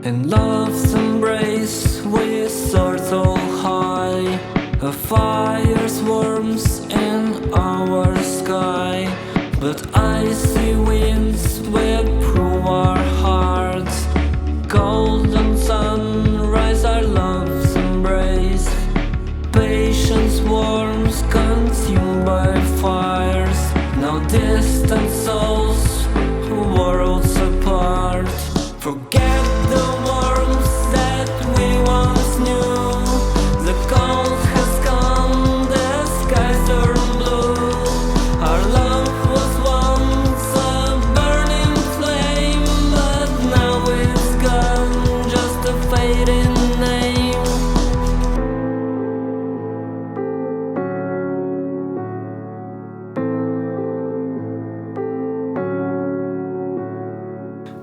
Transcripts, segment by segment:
In love's embrace we soar so high. A fire swarms in our sky, but icy winds whip through our hearts. Golden sunrise, our love's embrace. Patience warms, consumed by fires. Now distant souls, worlds apart. Forget the warmth that we once knew. The cold has come, the skies turn blue. Our love was once a burning flame, but now it's gone, just a fading name.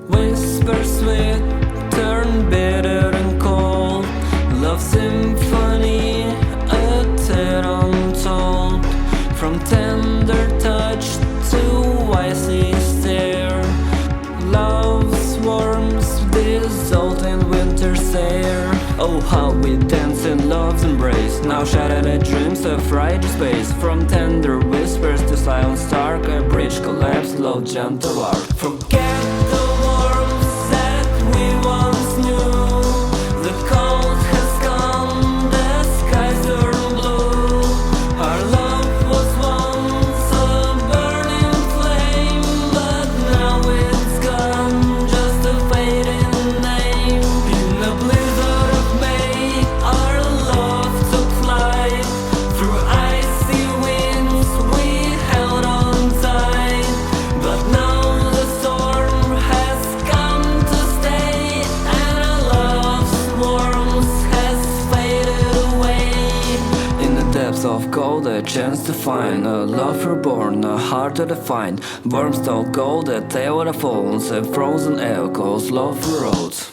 Whispers sweet turn bitter and cold. Love symphony, a tale untold. From tender touch to icy stare, love swarms dissolved in winter's air. Oh, how we dance in love's embrace. Now shattered dreams of fragile space. From tender whispers to silent stark, a bridge collapsed, low gentle arc. Forget the warmth that we once knew. The cold has come, the skies turn blue. Our love was once a burning flame, but now it's gone, just a fading name. In the blizzard of May, our love took flight. Through icy winds we held on tight, but now the storm has come to stay, and our love's warmth has faded away. In the depths of gold, a chance to find a love reborn, a heart to define. Worms don't gold, a tale that falls, and frozen echoes love roads.